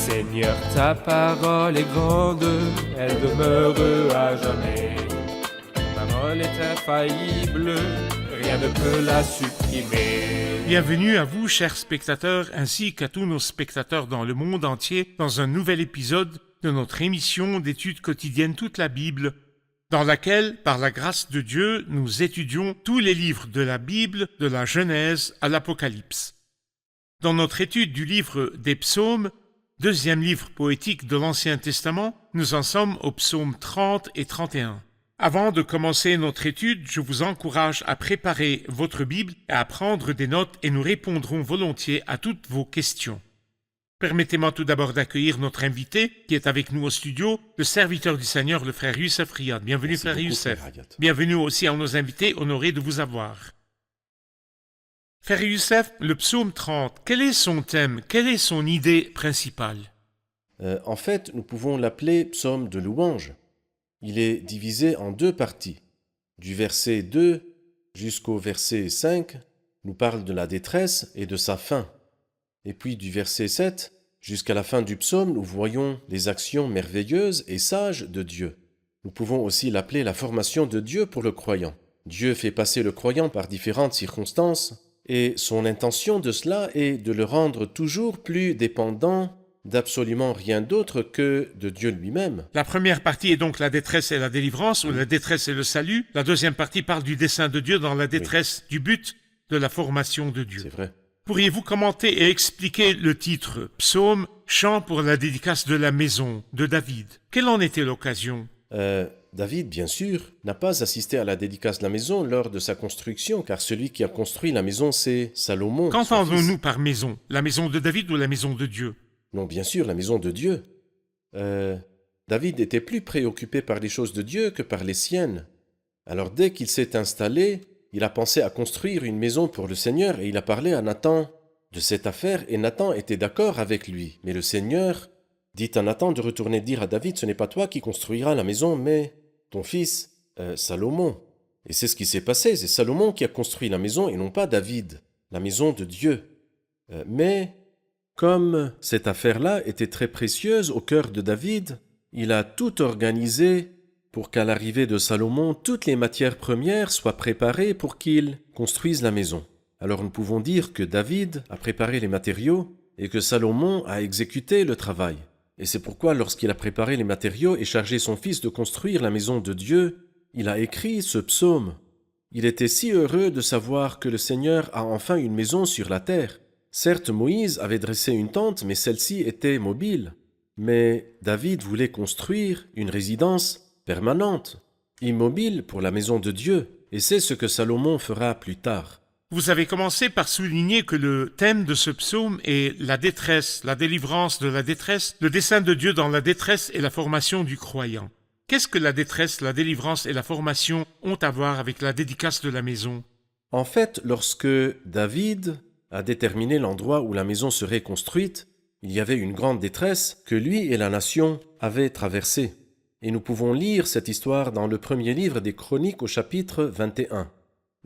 Seigneur, ta parole est grande, elle demeure à jamais. Ta parole est infaillible, rien ne peut la supprimer. Bienvenue à vous, chers spectateurs, ainsi qu'à tous nos spectateurs dans le monde entier, dans un nouvel épisode de notre émission d'études quotidiennes Toute la Bible, dans laquelle, par la grâce de Dieu, nous étudions tous les livres de la Bible, de la Genèse à l'Apocalypse. Dans notre étude du livre des Psaumes, deuxième livre poétique de l'Ancien Testament, nous en sommes aux psaumes 30 et 31. Avant de commencer notre étude, je vous encourage à préparer votre Bible et à prendre des notes et nous répondrons volontiers à toutes vos questions. Permettez-moi tout d'abord d'accueillir notre invité qui est avec nous au studio, le serviteur du Seigneur, le frère Youssef Riyad. Bienvenue, Merci frère beaucoup, Youssef. frère Hayat. Bienvenue aussi à nos invités, honorés de vous avoir. Frère Youssef, le psaume 30, quel est son thème? Quelle est son idée principale? En fait, nous pouvons l'appeler psaume de louange. Il est divisé en deux parties. Du verset 2 jusqu'au verset 5 nous parle de la détresse et de sa fin. Et puis du verset 7 jusqu'à la fin du psaume, nous voyons les actions merveilleuses et sages de Dieu. Nous pouvons aussi l'appeler la formation de Dieu pour le croyant. Dieu fait passer le croyant par différentes circonstances et son intention de cela est de le rendre toujours plus dépendant d'absolument rien d'autre que de Dieu lui-même. La première partie est donc la détresse et la délivrance, ou la détresse et le salut. La deuxième partie parle du dessein de Dieu dans la détresse, du but de la formation de Dieu. C'est vrai. Pourriez-vous commenter et expliquer le titre « Psaume, chant pour la dédicace de la maison » de David? Quelle en était l'occasion? David, bien sûr, n'a pas assisté à la dédicace de la maison lors de sa construction, car celui qui a construit la maison, c'est Salomon. son Qu'entendons-nous fils. par maison? La maison de David ou la maison de Dieu? Non, bien sûr, la maison de Dieu. David était plus préoccupé par les choses de Dieu que par les siennes. Alors dès qu'il s'est installé, il a pensé à construire une maison pour le Seigneur et il a parlé à Nathan de cette affaire et Nathan était d'accord avec lui. Mais le Seigneur dit à Nathan de retourner dire à David, ce n'est pas toi qui construiras la maison, mais ton fils Salomon. Et c'est ce qui s'est passé, c'est Salomon qui a construit la maison et non pas David, la maison de Dieu. Mais comme cette affaire-là était très précieuse au cœur de David, il a tout organisé pour qu'à l'arrivée de Salomon, toutes les matières premières soient préparées pour qu'il construise la maison. Alors nous pouvons dire que David a préparé les matériaux et que Salomon a exécuté le travail. Et c'est pourquoi lorsqu'il a préparé les matériaux et chargé son fils de construire la maison de Dieu, il a écrit ce psaume. Il était si heureux de savoir que le Seigneur a enfin une maison sur la terre. Certes, Moïse avait dressé une tente, mais celle-ci était mobile. Mais David voulait construire une résidence permanente, immobile pour la maison de Dieu, et c'est ce que Salomon fera plus tard. Vous avez commencé par souligner que le thème de ce psaume est la détresse, la délivrance de la détresse, le dessein de Dieu dans la détresse et la formation du croyant. Qu'est-ce que la détresse, la délivrance et la formation ont à voir avec la dédicace de la maison? En fait, lorsque David a déterminé l'endroit où la maison serait construite, il y avait une grande détresse que lui et la nation avaient traversée. Et nous pouvons lire cette histoire dans le premier livre des Chroniques au chapitre 21.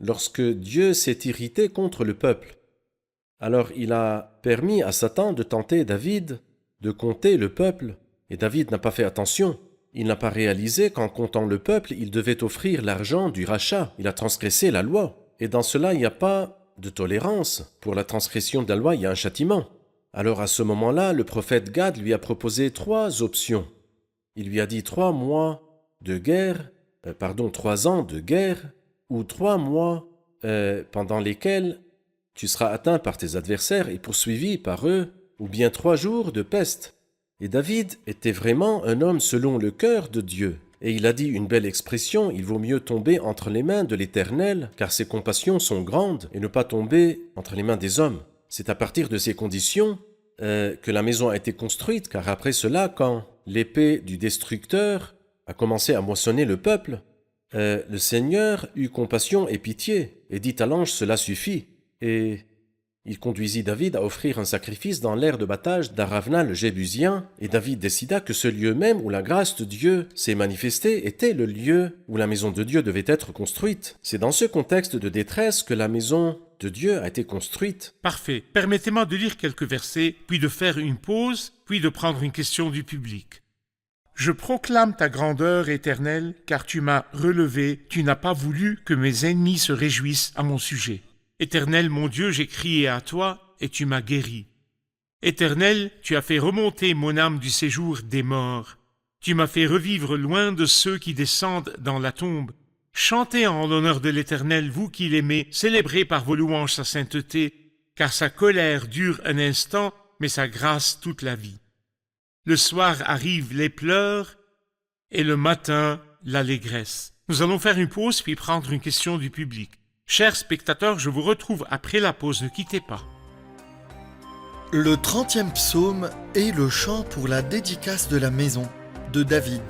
Lorsque Dieu s'est irrité contre le peuple, alors il a permis à Satan de tenter David de compter le peuple, et David n'a pas fait attention. Il n'a pas réalisé qu'en comptant le peuple, il devait offrir l'argent du rachat. Il a transgressé la loi. Et dans cela, il n'y a pas de tolérance. Pour la transgression de la loi, il y a un châtiment. Alors à ce moment-là, le prophète Gad lui a proposé 3 options. Il lui a dit 3 mois de guerre, 3 ans de guerre, ou 3 mois pendant lesquels tu seras atteint par tes adversaires et poursuivi par eux, ou bien 3 jours de peste. Et David était vraiment un homme selon le cœur de Dieu. Et il a dit une belle expression, il vaut mieux tomber entre les mains de l'Éternel, car ses compassions sont grandes, et ne pas tomber entre les mains des hommes. C'est à partir de ces conditions que la maison a été construite, car après cela, quand l'épée du destructeur a commencé à moissonner le peuple, le Seigneur eut compassion et pitié, et dit à l'ange, cela suffit. Et il conduisit David à offrir un sacrifice dans l'aire de bataille d'Aravna le Jébusien, et David décida que ce lieu même où la grâce de Dieu s'est manifestée était le lieu où la maison de Dieu devait être construite. C'est dans ce contexte de détresse que la maison de Dieu a été construite. Parfait. Permettez-moi de lire quelques versets, puis de faire une pause, puis de prendre une question du public. Je proclame ta grandeur éternelle, car tu m'as relevé, tu n'as pas voulu que mes ennemis se réjouissent à mon sujet. Éternel mon Dieu, j'ai crié à toi, et tu m'as guéri. Éternel, tu as fait remonter mon âme du séjour des morts. Tu m'as fait revivre loin de ceux qui descendent dans la tombe. Chantez en l'honneur de l'Éternel, vous qui l'aimez, célébrez par vos louanges sa sainteté, car sa colère dure un instant, mais sa grâce toute la vie. Le soir arrivent les pleurs, et le matin, l'allégresse. Nous allons faire une pause, puis prendre une question du public. Chers spectateurs, je vous retrouve après la pause, ne quittez pas. Le 30e psaume est le chant pour la dédicace de la maison de David.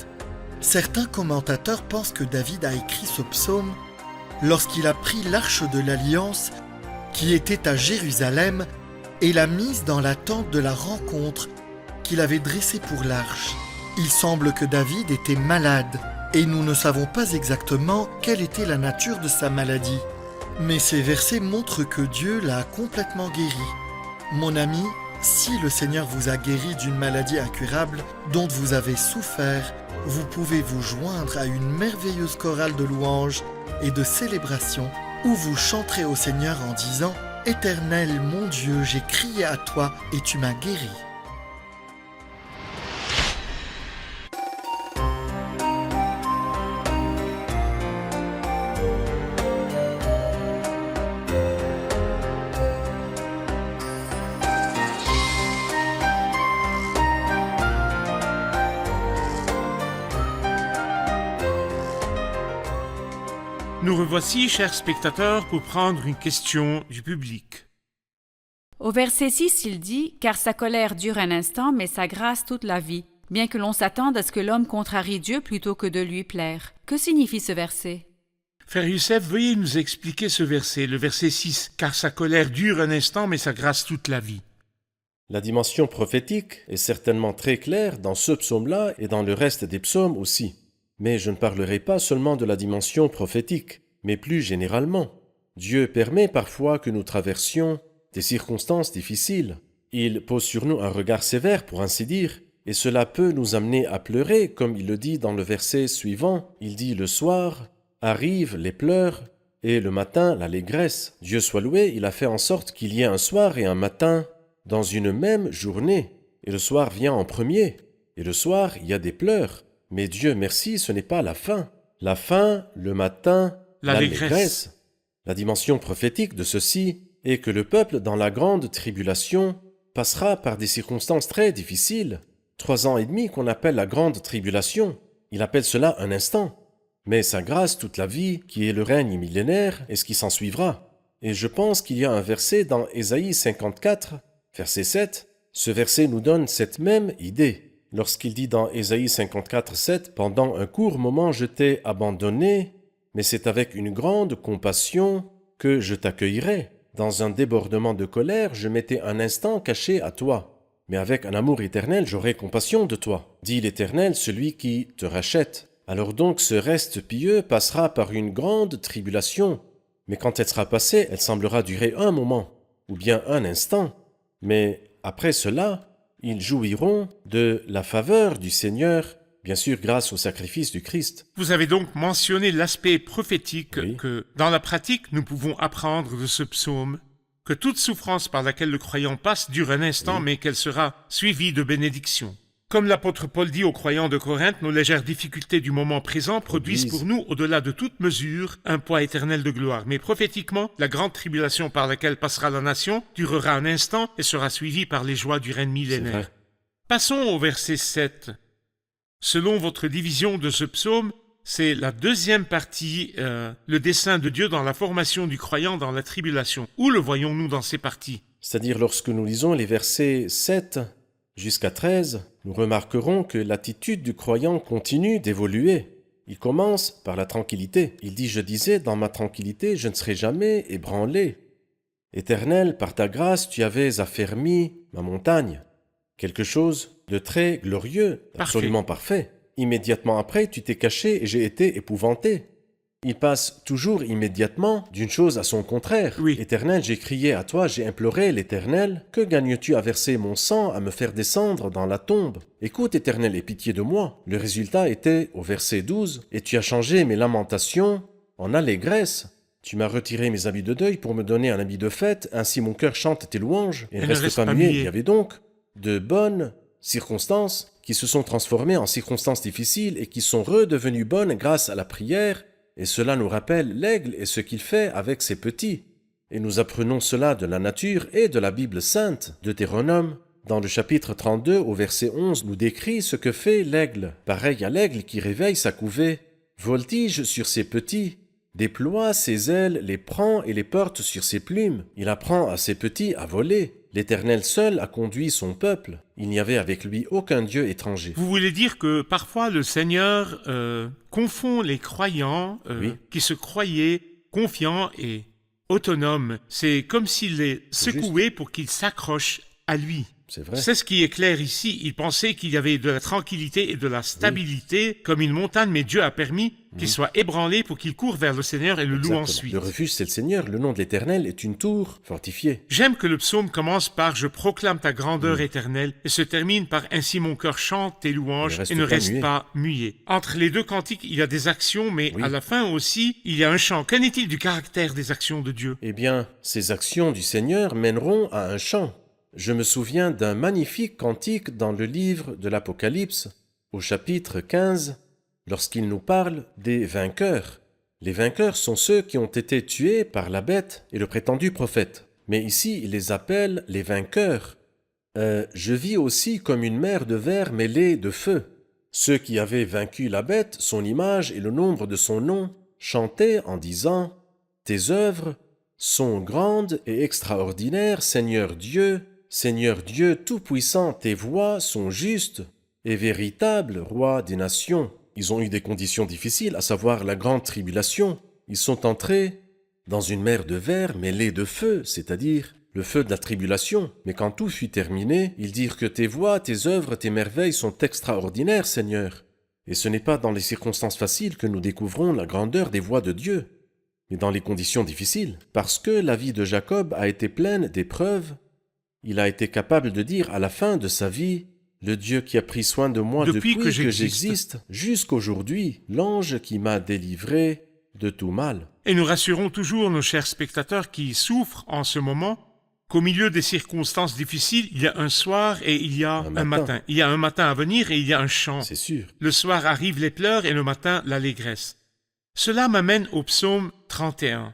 Certains commentateurs pensent que David a écrit ce psaume lorsqu'il a pris l'arche de l'Alliance qui était à Jérusalem et l'a mise dans la tente de la rencontre qu'il avait dressée pour l'arche. Il semble que David était malade et nous ne savons pas exactement quelle était la nature de sa maladie. Mais ces versets montrent que Dieu l'a complètement guéri. Mon ami, si le Seigneur vous a guéri d'une maladie incurable dont vous avez souffert, vous pouvez vous joindre à une merveilleuse chorale de louanges et de célébrations où vous chanterez au Seigneur en disant « Éternel mon Dieu, j'ai crié à toi et tu m'as guéri ». Nous revoici, chers spectateurs, pour prendre une question du public. Au verset 6, il dit « Car sa colère dure un instant, mais sa grâce toute la vie, bien que l'on s'attende à ce que l'homme contrarie Dieu plutôt que de lui plaire. » Que signifie ce verset? Frère Youssef, veuillez nous expliquer ce verset, le verset 6. « Car sa colère dure un instant, mais sa grâce toute la vie. » La dimension prophétique est certainement très claire dans ce psaume-là et dans le reste des psaumes aussi. Mais je ne parlerai pas seulement de la dimension prophétique, mais plus généralement. Dieu permet parfois que nous traversions des circonstances difficiles. Il pose sur nous un regard sévère, pour ainsi dire, et cela peut nous amener à pleurer, comme il le dit dans le verset suivant. Il dit « Le soir arrivent les pleurs, et le matin l'allégresse. » Dieu soit loué, il a fait en sorte qu'il y ait un soir et un matin dans une même journée. Et le soir vient en premier, et le soir il y a des pleurs. Mais Dieu merci, ce n'est pas la fin. La fin, le matin, l'allégresse. La dimension prophétique de ceci est que le peuple, dans la grande tribulation, passera par des circonstances très difficiles. 3 ans et demi qu'on appelle la grande tribulation. Il appelle cela un instant. Mais sa grâce toute la vie, qui est le règne millénaire, est ce qui s'en suivra. Et je pense qu'il y a un verset dans Ésaïe 54, verset 7. Ce verset nous donne cette même idée. Lorsqu'il dit dans Ésaïe 54, 7, « Pendant un court moment je t'ai abandonné, mais c'est avec une grande compassion que je t'accueillerai. Dans un débordement de colère, je m'étais un instant caché à toi, mais avec un amour éternel, j'aurai compassion de toi, dit l'Éternel, celui qui te rachète. » Alors donc ce reste pieux passera par une grande tribulation, mais quand elle sera passée, elle semblera durer un moment, ou bien un instant, mais après cela, ils jouiront de la faveur du Seigneur, bien sûr grâce au sacrifice du Christ. Vous avez donc mentionné l'aspect prophétique Oui. que, dans la pratique, nous pouvons apprendre de ce psaume, que toute souffrance par laquelle le croyant passe dure un instant, Oui. mais qu'elle sera suivie de bénédictions. Comme l'apôtre Paul dit aux croyants de Corinthe, nos légères difficultés du moment présent produisent pour nous, au-delà de toute mesure, un poids éternel de gloire. Mais prophétiquement, la grande tribulation par laquelle passera la nation durera un instant et sera suivie par les joies du règne millénaire. Passons au verset 7. Selon votre division de ce psaume, c'est la deuxième partie, le dessein de Dieu dans la formation du croyant dans la tribulation. Où le voyons-nous dans ces parties? C'est-à-dire lorsque nous lisons les versets 7 jusqu'à 13, nous remarquerons que l'attitude du croyant continue d'évoluer. Il commence par la tranquillité. Il dit « Je disais, dans ma tranquillité, je ne serai jamais ébranlé. Éternel, par ta grâce, tu avais affermi ma montagne. » Quelque chose de très glorieux, absolument parfait. Immédiatement après, tu t'es caché et j'ai été épouvanté. Il passe toujours immédiatement d'une chose à son contraire. Oui. Éternel, j'ai crié à toi, j'ai imploré l'Éternel. Que gagnes-tu à verser mon sang, à me faire descendre dans la tombe? Écoute, Éternel, aie pitié de moi. Le résultat était au verset 12. Et tu as changé mes lamentations en allégresse. Tu m'as retiré mes habits de deuil pour me donner un habit de fête. Ainsi mon cœur chante tes louanges. Et ne reste pas muet. Il y avait donc de bonnes circonstances qui se sont transformées en circonstances difficiles et qui sont redevenues bonnes grâce à la prière. Et cela nous rappelle l'aigle et ce qu'il fait avec ses petits. Et nous apprenons cela de la nature et de la Bible sainte. Deutéronome, dans le chapitre 32, au verset 11, nous décrit ce que fait l'aigle. Pareil à l'aigle qui réveille sa couvée, voltige sur ses petits, déploie ses ailes, les prend et les porte sur ses plumes. Il apprend à ses petits à voler. L'Éternel seul a conduit son peuple. Il n'y avait avec lui aucun dieu étranger. Vous voulez dire que parfois le Seigneur confond les croyants Oui. qui se croyaient confiants et autonomes. C'est comme s'il les secouait pour qu'ils s'accrochent à lui. C'est vrai. C'est ce qui est clair ici. Il pensait qu'il y avait de la tranquillité et de la stabilité comme une montagne, mais Dieu a permis qu'il soit ébranlé pour qu'il court vers le Seigneur et le loue Exactement. ensuite. Le refuge, c'est le Seigneur. Le nom de l'Éternel est une tour fortifiée. J'aime que le psaume commence par « Je proclame ta grandeur éternelle » et se termine par « Ainsi mon cœur chante tes louanges et ne reste pas muet ». Entre les deux cantiques, il y a des actions, mais à la fin aussi, il y a un chant. Qu'en est-il du caractère des actions de Dieu? Eh bien, ces actions du Seigneur mèneront à un chant. Je me souviens d'un magnifique cantique dans le livre de l'Apocalypse, au chapitre 15, lorsqu'il nous parle des vainqueurs. Les vainqueurs sont ceux qui ont été tués par la bête et le prétendu prophète. Mais ici, il les appelle les vainqueurs. Je vis aussi comme une mer de verre mêlée de feu. Ceux qui avaient vaincu la bête, son image et le nombre de son nom, chantaient en disant « Tes œuvres sont grandes et extraordinaires, Seigneur Dieu Tout-Puissant, tes voies sont justes et véritables, Roi des nations. » Ils ont eu des conditions difficiles, à savoir la grande tribulation. Ils sont entrés dans une mer de verre mêlée de feu, c'est-à-dire le feu de la tribulation. Mais quand tout fut terminé, ils dirent que tes voies, tes œuvres, tes merveilles sont extraordinaires, Seigneur. Et ce n'est pas dans les circonstances faciles que nous découvrons la grandeur des voies de Dieu, mais dans les conditions difficiles. Parce que la vie de Jacob a été pleine d'épreuves, il a été capable de dire à la fin de sa vie, « Le Dieu qui a pris soin de moi depuis que j'existe, jusqu'aujourd'hui, l'ange qui m'a délivré de tout mal. » Et nous rassurons toujours nos chers spectateurs qui souffrent en ce moment qu'au milieu des circonstances difficiles, il y a un soir et il y a un matin. Il y a un matin à venir et il y a un chant. C'est sûr. Le soir arrivent les pleurs et le matin l'allégresse. Cela m'amène au psaume 31.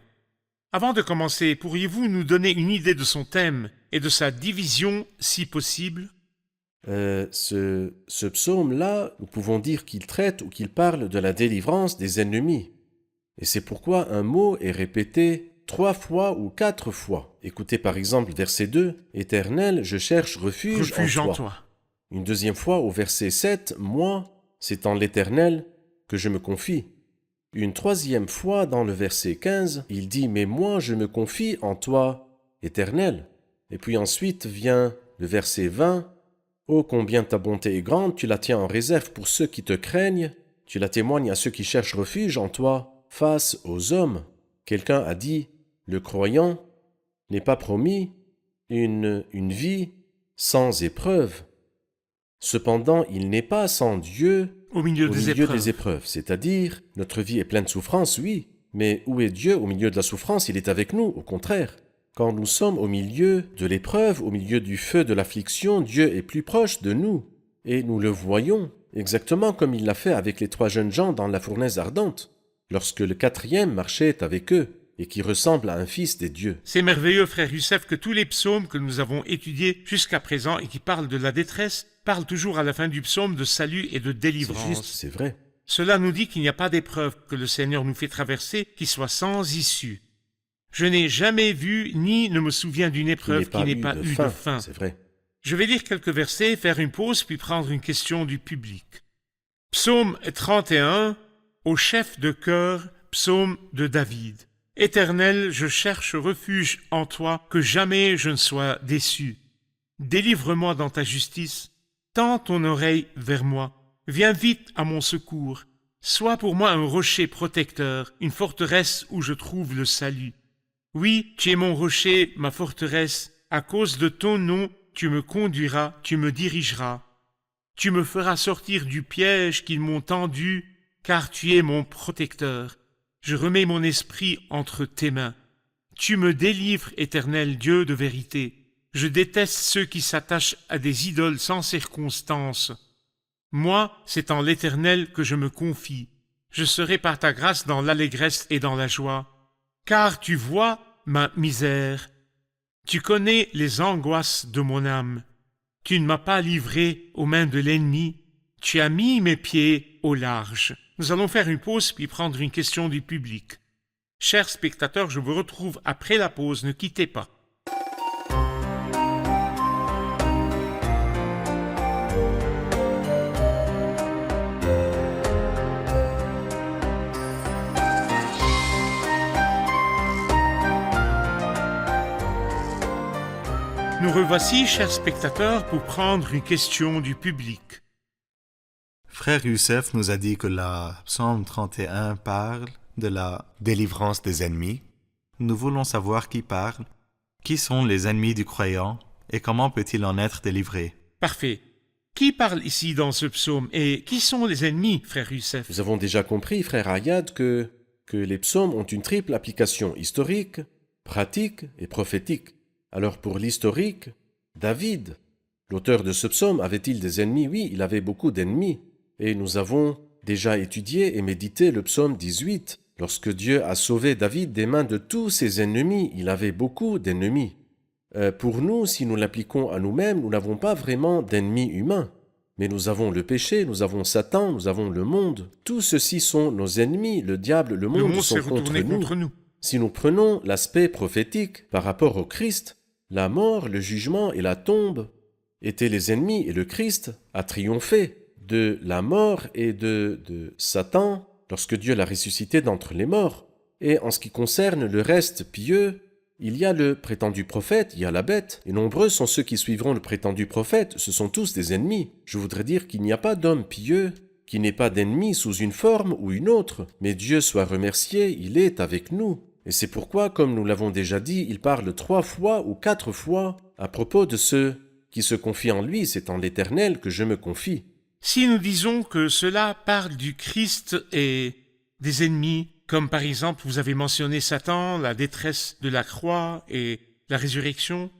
Avant de commencer, pourriez-vous nous donner une idée de son thème et de sa division, si possible? Ce psaume-là, nous pouvons dire qu'il traite ou qu'il parle de la délivrance des ennemis. Et c'est pourquoi un mot est répété 3 fois ou 4 fois. Écoutez par exemple verset 2, « Éternel, je cherche refuge en toi. » Une deuxième fois au verset 7, « Moi, c'est en l'Éternel que je me confie. » Une troisième fois dans le verset 15, il dit « Mais moi, je me confie en toi, Éternel. » Et puis ensuite vient le verset 20, « Oh, combien ta bonté est grande, tu la tiens en réserve pour ceux qui te craignent, tu la témoignes à ceux qui cherchent refuge en toi, face aux hommes. » Quelqu'un a dit, « Le croyant n'est pas promis une vie sans épreuve. Cependant, il n'est pas sans Dieu au milieu des épreuves. » C'est-à-dire, notre vie est pleine de souffrance, oui, mais où est Dieu au milieu de la souffrance? Il est avec nous, au contraire. Quand nous sommes au milieu de l'épreuve, au milieu du feu de l'affliction, Dieu est plus proche de nous. Et nous le voyons, exactement comme il l'a fait avec les 3 jeunes gens dans la fournaise ardente, lorsque le 4e marchait avec eux, et qui ressemble à un fils des dieux. C'est merveilleux, frère Youssef, que tous les psaumes que nous avons étudiés jusqu'à présent et qui parlent de la détresse, parlent toujours à la fin du psaume de salut et de délivrance. C'est juste, c'est vrai. Cela nous dit qu'il n'y a pas d'épreuve que le Seigneur nous fait traverser qui soit sans issue. Je n'ai jamais vu ni ne me souviens d'une épreuve qui n'ait pas eu de fin. C'est vrai. Je vais lire quelques versets, faire une pause, puis prendre une question du public. Psaume 31, au chef de chœur, psaume de David. Éternel, je cherche refuge en toi, que jamais je ne sois déçu. Délivre-moi dans ta justice, tends ton oreille vers moi, viens vite à mon secours. Sois pour moi un rocher protecteur, une forteresse où je trouve le salut. Oui, tu es mon rocher, ma forteresse. À cause de ton nom, tu me conduiras, tu me dirigeras. Tu me feras sortir du piège qu'ils m'ont tendu, car tu es mon protecteur. Je remets mon esprit entre tes mains. Tu me délivres, éternel Dieu de vérité. Je déteste ceux qui s'attachent à des idoles sans circonstance. Moi, c'est en l'Éternel que je me confie. Je serai par ta grâce dans l'allégresse et dans la joie. Car tu vois ma misère. Tu connais les angoisses de mon âme. Tu ne m'as pas livré aux mains de l'ennemi. Tu as mis mes pieds au large. Nous allons faire une pause puis prendre une question du public. Chers spectateurs, je vous retrouve après la pause. Ne quittez pas. Nous revoici, chers spectateurs, pour prendre une question du public. Frère Youssef nous a dit que la Psaume 31 parle de la délivrance des ennemis. Nous voulons savoir qui parle, qui sont les ennemis du croyant et comment peut-il en être délivré. Parfait. Qui parle ici dans ce psaume et qui sont les ennemis, frère Youssef? Nous avons déjà compris, frère Ayad, que les psaumes ont une triple application historique, pratique et prophétique. Alors pour l'historique, David, l'auteur de ce psaume, avait-il des ennemis? Oui, il avait beaucoup d'ennemis. Et nous avons déjà étudié et médité le psaume 18. Lorsque Dieu a sauvé David des mains de tous ses ennemis, il avait beaucoup d'ennemis. Pour nous, si nous l'appliquons à nous-mêmes, nous n'avons pas vraiment d'ennemis humains. Mais nous avons le péché, nous avons Satan, nous avons le monde. Tous ceux-ci sont nos ennemis, le diable, le monde sont contre nous. Si nous prenons l'aspect prophétique par rapport au Christ, la mort, le jugement et la tombe étaient les ennemis et le Christ a triomphé de la mort et de Satan lorsque Dieu l'a ressuscité d'entre les morts. Et en ce qui concerne le reste pieux, il y a le prétendu prophète, il y a la bête, et nombreux sont ceux qui suivront le prétendu prophète, ce sont tous des ennemis. Je voudrais dire qu'il n'y a pas d'homme pieux qui n'ait pas d'ennemi sous une forme ou une autre, mais Dieu soit remercié, il est avec nous. Et c'est pourquoi, comme nous l'avons déjà dit, il parle 3 fois ou 4 fois à propos de ceux qui se confient en lui, c'est en l'Éternel que je me confie. Si nous disons que cela parle du Christ et des ennemis, comme par exemple vous avez mentionné Satan, la détresse de la croix et la résurrection,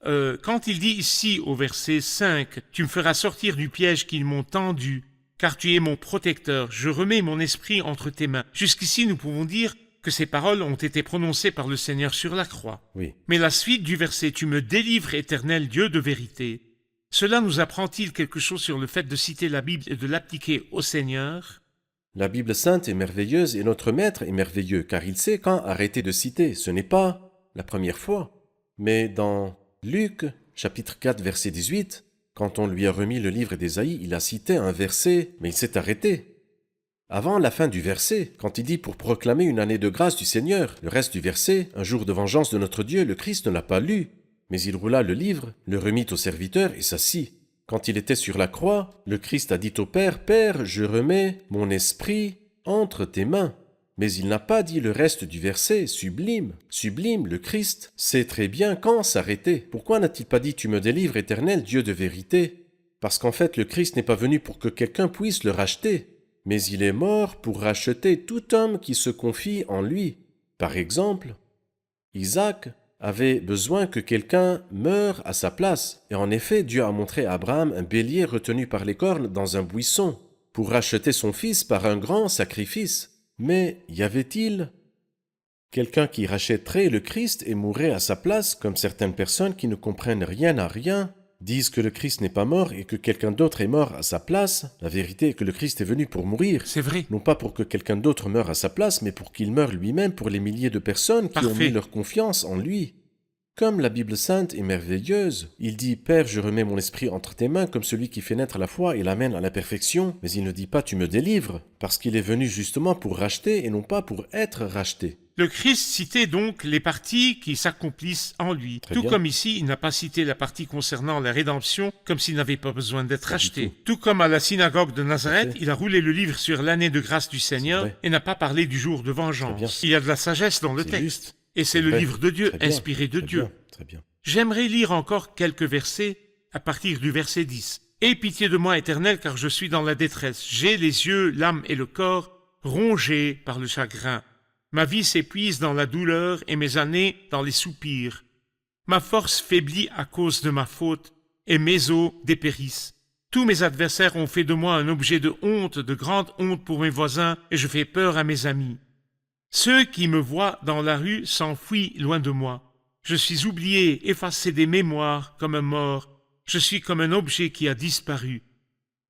quand il dit ici au verset 5 « Tu me feras sortir du piège qu'ils m'ont tendu, car tu es mon protecteur, je remets mon esprit entre tes mains ». Jusqu'ici nous pouvons dire que ces paroles ont été prononcées par le Seigneur sur la croix. Oui. Mais la suite du verset « Tu me délivres, éternel Dieu de vérité », cela nous apprend-il quelque chose sur le fait de citer la Bible et de l'appliquer au Seigneur? La Bible sainte est merveilleuse et notre Maître est merveilleux, car il sait quand arrêter de citer. Ce n'est pas la première fois. Mais dans Luc, chapitre 4, verset 18, quand on lui a remis le livre d'Ésaïe, il a cité un verset, mais il s'est arrêté. Avant la fin du verset, quand il dit pour proclamer une année de grâce du Seigneur, le reste du verset, un jour de vengeance de notre Dieu, le Christ ne l'a pas lu, mais il roula le livre, le remit au serviteur et s'assit. Quand il était sur la croix, le Christ a dit au Père, « Père, je remets mon esprit entre tes mains. » Mais il n'a pas dit le reste du verset, sublime, sublime, le Christ sait très bien quand s'arrêter. Pourquoi n'a-t-il pas dit « Tu me délivres, éternel Dieu de vérité » Parce qu'en fait, le Christ n'est pas venu pour que quelqu'un puisse le racheter, mais il est mort pour racheter tout homme qui se confie en lui. Par exemple, Isaac avait besoin que quelqu'un meure à sa place. Et en effet, Dieu a montré à Abraham un bélier retenu par les cornes dans un buisson pour racheter son fils par un grand sacrifice. Mais y avait-il quelqu'un qui rachèterait le Christ et mourrait à sa place, comme certaines personnes qui ne comprennent rien à rien, disent que le Christ n'est pas mort et que quelqu'un d'autre est mort à sa place? La vérité est que le Christ est venu pour mourir. C'est vrai. Non pas pour que quelqu'un d'autre meure à sa place, mais pour qu'il meure lui-même pour les milliers de personnes qui ont mis leur confiance en lui. Comme la Bible sainte est merveilleuse, il dit « Père, je remets mon esprit entre tes mains comme celui qui fait naître la foi et l'amène à la perfection », mais il ne dit pas « Tu me délivres », parce qu'il est venu justement pour racheter et non pas pour être racheté. Le Christ citait donc les parties qui s'accomplissent en lui. Très Tout bien. comme ici, il n'a pas cité la partie concernant la rédemption comme s'il n'avait pas besoin d'être Pas du acheté. tout. Tout comme à la synagogue de Nazareth, Parfait. il a roulé le livre sur l'année de grâce du Seigneur vrai. et n'a pas parlé du jour de Très bien. vengeance. Il y a de la sagesse dans le C'est texte. juste. Et c'est le vrai. livre de Dieu, Très bien. inspiré de Très Dieu. bien. Très bien. J'aimerais lire encore quelques versets à partir du verset 10. « Aie pitié de moi, Éternel, car je suis dans la détresse. J'ai les yeux, l'âme et le corps rongés par le chagrin. Ma vie s'épuise dans la douleur et mes années dans les soupirs. Ma force faiblit à cause de ma faute et mes os dépérissent. Tous mes adversaires ont fait de moi un objet de honte, de grande honte pour mes voisins, et je fais peur à mes amis. Ceux qui me voient dans la rue s'enfuient loin de moi. Je suis oublié, effacé des mémoires, comme un mort. Je suis comme un objet qui a disparu.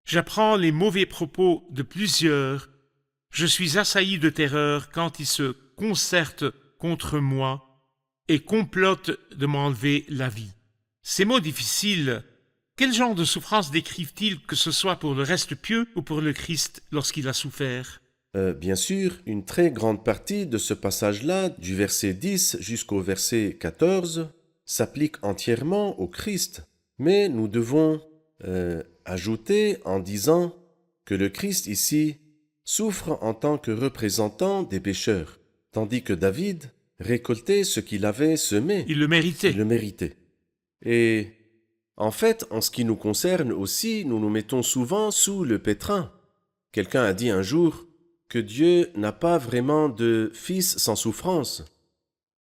J'apprends les mauvais propos de plusieurs. Je suis assailli de terreur quand ils se concertent contre moi et complotent de m'enlever la vie. » Ces mots difficiles, quel genre de souffrance décrivent-ils, que ce soit pour le reste pieux ou pour le Christ lorsqu'il a souffert? Bien sûr, une très grande partie de ce passage-là, du verset 10 jusqu'au verset 14, s'applique entièrement au Christ. Mais nous devons ajouter en disant que le Christ ici souffre en tant que représentant des pécheurs, tandis que David récoltait ce qu'il avait semé. Il le méritait. Il le méritait. Et en fait, en ce qui nous concerne aussi, nous nous mettons souvent sous le pétrin. Quelqu'un a dit un jour que Dieu n'a pas vraiment de fils sans souffrance.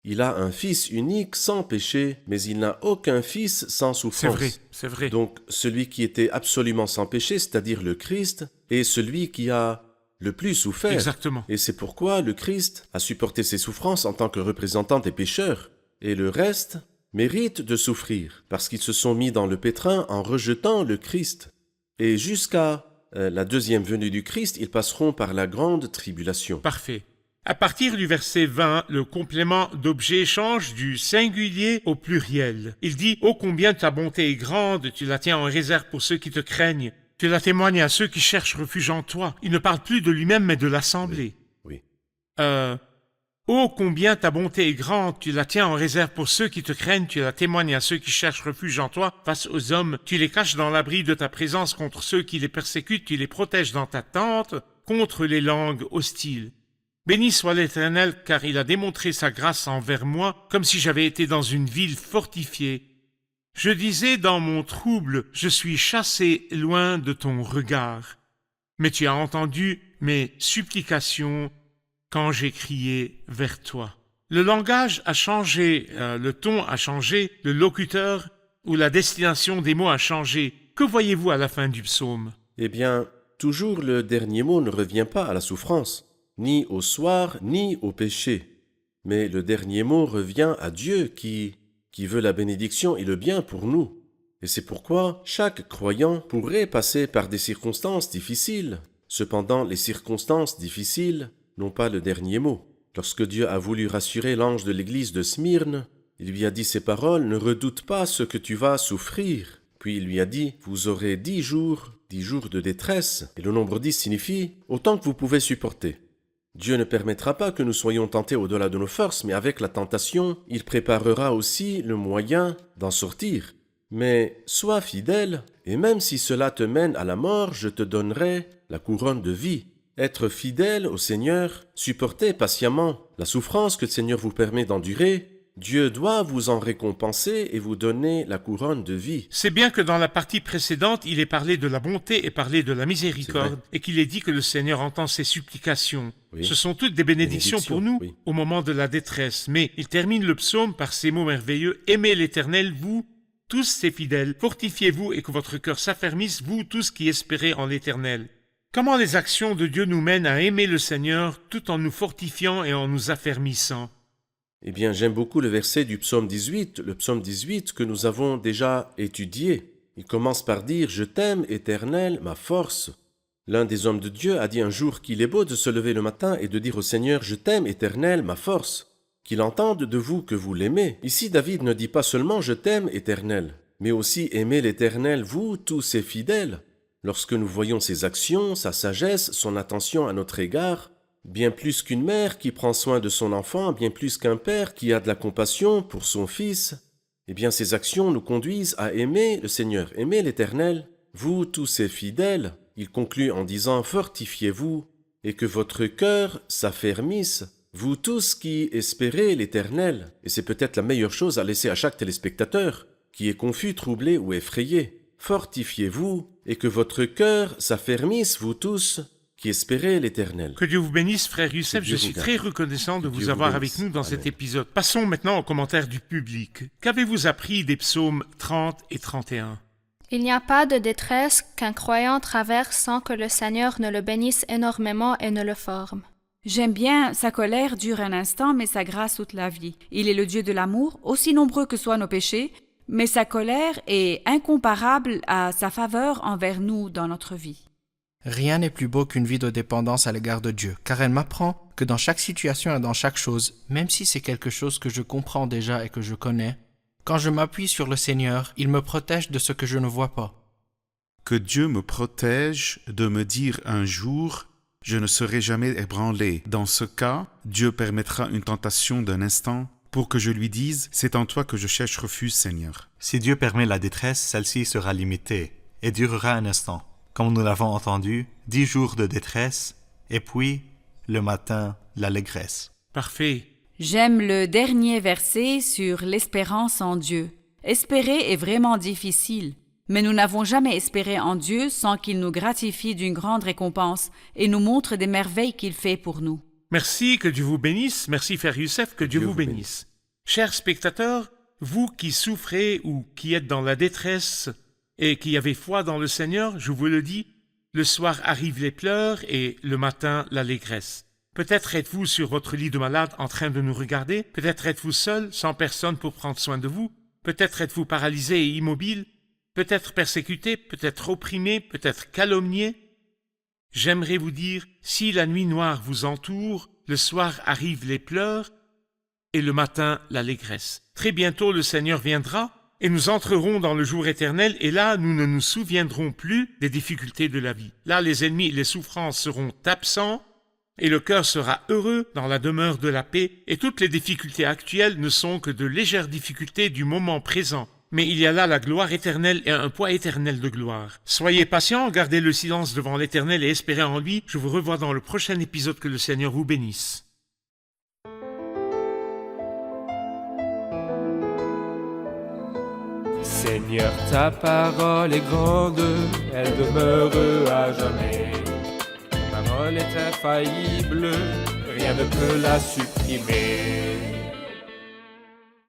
Il a un fils unique sans péché, mais il n'a aucun fils sans souffrance. C'est vrai. Donc celui qui était absolument sans péché, c'est-à-dire le Christ, est celui qui a le plus souffert. Exactement. Et c'est pourquoi le Christ a supporté ses souffrances en tant que représentant des pécheurs. Et le reste mérite de souffrir, parce qu'ils se sont mis dans le pétrin en rejetant le Christ. Et jusqu'à la deuxième venue du Christ, ils passeront par la grande tribulation. Parfait. À partir du verset 20, le complément d'objet change du singulier au pluriel. Il dit « Oh, combien ta bonté est grande, tu la tiens en réserve pour ceux qui te craignent. Tu la témoignes à ceux qui cherchent refuge en toi. » Il ne parle plus de lui-même, mais de l'assemblée. Oui. Oh, combien ta bonté est grande, tu la tiens en réserve pour ceux qui te craignent, tu la témoignes à ceux qui cherchent refuge en toi face aux hommes, tu les caches dans l'abri de ta présence contre ceux qui les persécutent, tu les protèges dans ta tente contre les langues hostiles. Béni soit l'Éternel, car il a démontré sa grâce envers moi, comme si j'avais été dans une ville fortifiée. Je disais dans mon trouble, je suis chassé loin de ton regard. Mais tu as entendu mes supplications quand j'ai crié vers toi. Le langage a changé, le ton a changé, le locuteur ou la destination des mots a changé. Que voyez-vous à la fin du psaume? Eh bien, toujours le dernier mot ne revient pas à la souffrance, ni au soir, ni au péché. Mais le dernier mot revient à Dieu qui veut la bénédiction et le bien pour nous. Et c'est pourquoi chaque croyant pourrait passer par des circonstances difficiles. Cependant, les circonstances difficiles n'ont pas le dernier mot. Lorsque Dieu a voulu rassurer l'ange de l'église de Smyrne, il lui a dit ces paroles, « Ne redoute pas ce que tu vas souffrir. » Puis il lui a dit, « Vous aurez 10 jours de détresse. » Et le nombre 10 signifie « autant que vous pouvez supporter ». Dieu ne permettra pas que nous soyons tentés au-delà de nos forces, mais avec la tentation, il préparera aussi le moyen d'en sortir. Mais sois fidèle, et même si cela te mène à la mort, je te donnerai la couronne de vie. Être fidèle au Seigneur, supporter patiemment la souffrance que le Seigneur vous permet d'endurer, Dieu doit vous en récompenser et vous donner la couronne de vie. C'est bien que dans la partie précédente, il est parlé de la bonté et parlé de la miséricorde, et qu'il est dit que le Seigneur entend ses supplications. Oui. Ce sont toutes des bénédictions pour nous oui. au moment de la détresse. Mais il termine le psaume par ces mots merveilleux. « Aimez l'Éternel, vous, tous ses fidèles. Fortifiez-vous et que votre cœur s'affermisse, vous, tous qui espérez en l'Éternel. » Comment les actions de Dieu nous mènent à aimer le Seigneur tout en nous fortifiant et en nous affermissant? Eh bien, j'aime beaucoup le verset du psaume 18, le psaume 18 que nous avons déjà étudié. Il commence par dire « Je t'aime, Éternel, ma force ». L'un des hommes de Dieu a dit un jour qu'il est beau de se lever le matin et de dire au Seigneur « Je t'aime, Éternel, ma force ». Qu'il entende de vous que vous l'aimez. Ici, David ne dit pas seulement « Je t'aime, Éternel », mais aussi « Aimez l'Éternel, vous, tous ses fidèles ». Lorsque nous voyons ses actions, sa sagesse, son attention à notre égard, Bien plus qu'une mère qui prend soin de son enfant, bien plus qu'un père qui a de la compassion pour son fils, eh bien ces actions nous conduisent à aimer le Seigneur, aimer l'Éternel. Vous tous ces fidèles, il conclut en disant « Fortifiez-vous et que votre cœur s'affermisse, vous tous qui espérez l'Éternel. » Et c'est peut-être la meilleure chose à laisser à chaque téléspectateur qui est confus, troublé ou effrayé. Fortifiez-vous et que votre cœur s'affermisse, vous tous qui espérez l'Éternel. Que Dieu vous bénisse, frère Youssef. Que Dieu Je suis vous très garde. reconnaissant de Que vous Dieu vous avoir bénisse. avec nous dans cet Amen. épisode. Passons maintenant aux commentaires du public. Qu'avez-vous appris des psaumes 30 et 31 ? Il n'y a pas de détresse qu'un croyant traverse sans que le Seigneur ne le bénisse énormément et ne le forme. J'aime bien, sa colère dure un instant, mais sa grâce toute la vie. Il est le Dieu de l'amour, aussi nombreux que soient nos péchés, mais sa colère est incomparable à sa faveur envers nous dans notre vie. Rien n'est plus beau qu'une vie de dépendance à l'égard de Dieu, car elle m'apprend que dans chaque situation et dans chaque chose, même si c'est quelque chose que je comprends déjà et que je connais, quand je m'appuie sur le Seigneur, il me protège de ce que je ne vois pas. Que Dieu me protège de me dire un jour « Je ne serai jamais ébranlé ». Dans ce cas, Dieu permettra une tentation d'un instant pour que je lui dise « C'est en toi que je cherche refuge, Seigneur ». Si Dieu permet la détresse, celle-ci sera limitée et durera un instant. Comme nous l'avons entendu, 10 jours de détresse, et puis, le matin, l'allégresse. Parfait. J'aime le dernier verset sur l'espérance en Dieu. Espérer est vraiment difficile, mais nous n'avons jamais espéré en Dieu sans qu'il nous gratifie d'une grande récompense et nous montre des merveilles qu'il fait pour nous. Merci, que Dieu vous bénisse. Merci, frère Youssef, que Dieu vous bénisse. Chers spectateurs, vous qui souffrez ou qui êtes dans la détresse et qui avez foi dans le Seigneur, je vous le dis, le soir arrivent les pleurs et le matin l'allégresse. Peut-être êtes-vous sur votre lit de malade en train de nous regarder, peut-être êtes-vous seul, sans personne pour prendre soin de vous, peut-être êtes-vous paralysé et immobile, peut-être persécuté, peut-être opprimé, peut-être calomnié. J'aimerais vous dire, si la nuit noire vous entoure, le soir arrivent les pleurs et le matin l'allégresse. Très bientôt le Seigneur viendra et nous entrerons dans le jour éternel et là nous ne nous souviendrons plus des difficultés de la vie. Là les ennemis et les souffrances seront absents et le cœur sera heureux dans la demeure de la paix et toutes les difficultés actuelles ne sont que de légères difficultés du moment présent. Mais il y a là la gloire éternelle et un poids éternel de gloire. Soyez patients, gardez le silence devant l'Éternel et espérez en lui. Je vous revois dans le prochain épisode. Que le Seigneur vous bénisse. Seigneur, ta parole est grande, elle demeure à jamais. Ta parole est infaillible, rien ne peut la supprimer.